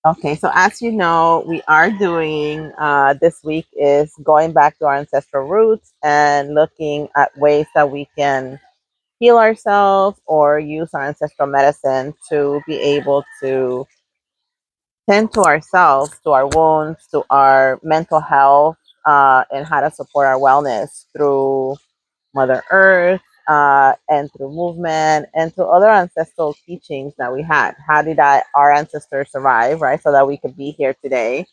Okay, so as you know, we are doing this week is going back to our ancestral roots and looking at ways that we can heal ourselves or use our ancestral medicine to be able to tend to ourselves, to our wounds, to our mental health, and how to support our wellness through Mother Earth, and through movement and through other ancestral teachings that we had. How did our ancestors survive, right? So that we could be here today.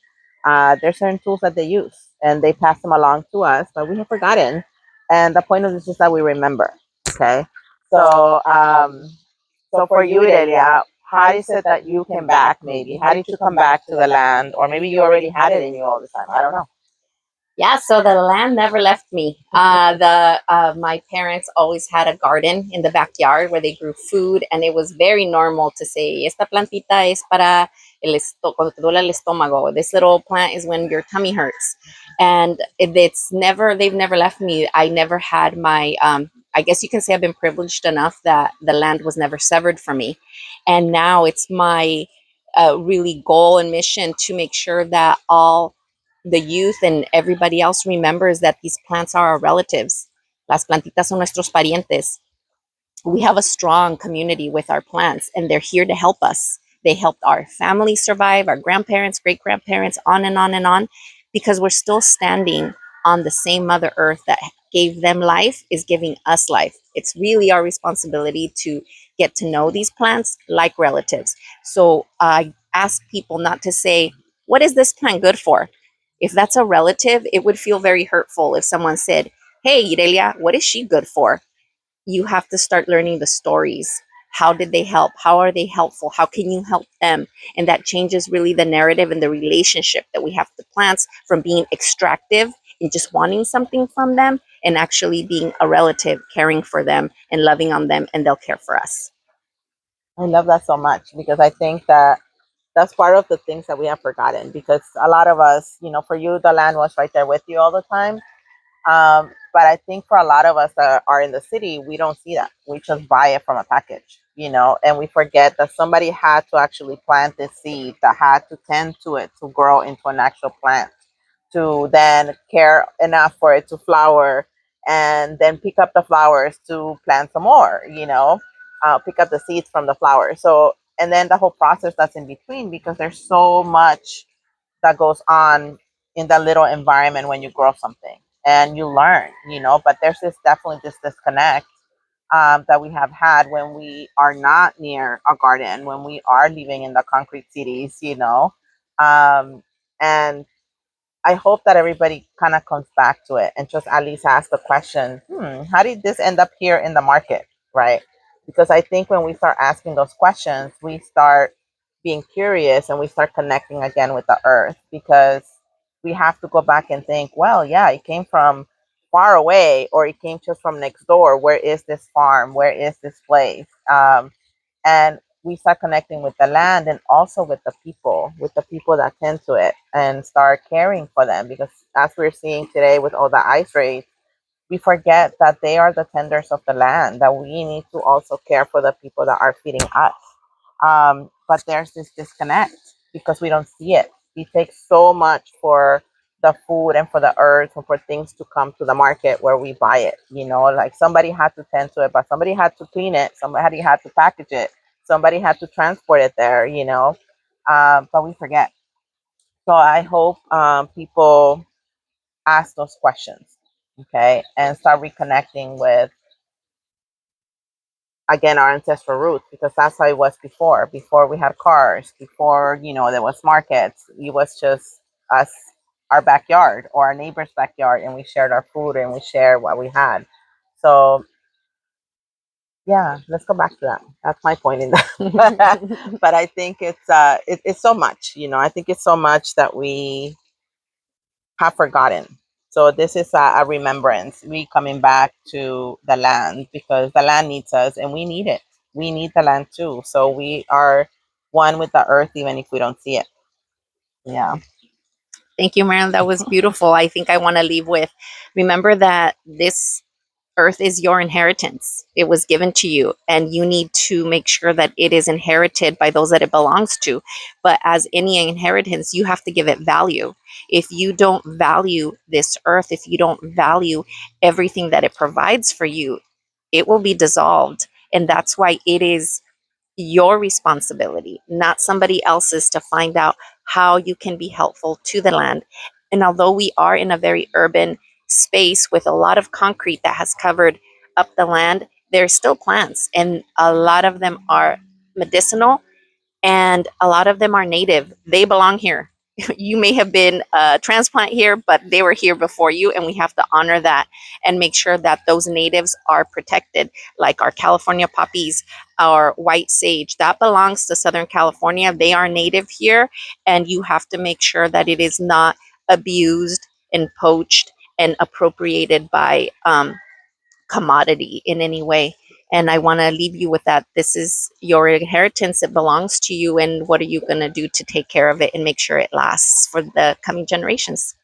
There's certain tools that they use and they pass them along to us, but we have forgotten. And the point of this is that we remember. Okay. So, so for you, Irelia, how is it that you came back? Maybe how did you come back to the land, or maybe you already had it in you all the time? I don't know. Yeah, so the land never left me. The My parents always had a garden in the backyard where they grew food, and it was very normal to say, "Esta plantita es para cuando te duele el estómago. This little plant is when your tummy hurts," and it's never. They've never left me. I never had my. I guess you can say I've been privileged enough that the land was never severed from me, and now it's my really goal and mission to make sure that all the youth and everybody else remembers that these plants are our relatives. Las plantitas son nuestros parientes. We have a strong community with our plants, and they're here to help us. They helped our family survive, our grandparents, great grandparents, on and on and on, because we're still standing on the same Mother Earth that gave them life is giving us life. It's really our responsibility to get to know these plants like relatives. So I ask people not to say, "What is this plant good for?" If that's a relative, it would feel very hurtful if someone said, "Hey, Irelia, what is she good for?" You have to start learning the stories. How did they help? How are they helpful? How can you help them? And that changes really the narrative and the relationship that we have to plants, from being extractive and just wanting something from them, and actually being a relative, caring for them and loving on them, and they'll care for us. I love that so much because I think that that's part of the things that we have forgotten because a lot of us, for you, the land was right there with you all the time. But I think for a lot of us that are in the city, we don't see that. We just buy it from a package, and we forget that somebody had to actually plant this seed, that had to tend to it to grow into an actual plant, to then care enough for it to flower and then pick up the flowers to plant some more, pick up the seeds from the flowers. So, and then the whole process that's in between because there's so much that goes on in that little environment when you grow something and you learn, but there's this definitely this disconnect that we have had when we are not near a garden, when we are living in the concrete cities, and I hope that everybody kind of comes back to it and just at least ask the question, how did this end up here in the market? Right? Because I think when we start asking those questions, we start being curious and we start connecting again with the earth because we have to go back and think, well, yeah, it came from far away or it came just from next door. Where is this farm? Where is this place? And we start connecting with the land and also with the people that tend to it, and start caring for them because as we're seeing today with all the ice rays, we forget that they are the tenders of the land, that we need to also care for the people that are feeding us. But there's this disconnect because we don't see it. It takes so much for the food and for the earth and for things to come to the market where we buy it. Like somebody had to tend to it, but somebody had to clean it, somebody had to package it, somebody had to transport it there, but we forget. So I hope people ask those questions, okay, and start reconnecting with again our ancestral roots because that's how it was before we had cars, before there was markets. It was just us, our backyard or our neighbor's backyard, and we shared our food and we shared what we had. So yeah, let's go back to that. That's my point in that. But I think it's so much, I think it's so much that we have forgotten. So this is a remembrance. We coming back to the land because the land needs us and we need it. We need the land too. So we are one with the earth even if we don't see it. Yeah. Thank you, Marilyn. That was beautiful. I think I want to leave with, remember that this earth is your inheritance. It was given to you, and you need to make sure that it is inherited by those that it belongs to. But as any inheritance, you have to give it value. If you don't value this earth, if you don't value everything that it provides for you, it will be dissolved. And that's why it is your responsibility, not somebody else's, to find out how you can be helpful to the land. And although we are in a very urban space with a lot of concrete that has covered up the land, there's still plants, and a lot of them are medicinal, and a lot of them are native. They belong here. You may have been a transplant here, but they were here before you, and we have to honor that and make sure that those natives are protected, like our California poppies, our white sage. That belongs to Southern California. They are native here, and you have to make sure that it is not abused and poached and appropriated by commodity in any way. And I want to leave you with that. This is your inheritance. It belongs to you. And what are you going to do to take care of it and make sure it lasts for the coming generations?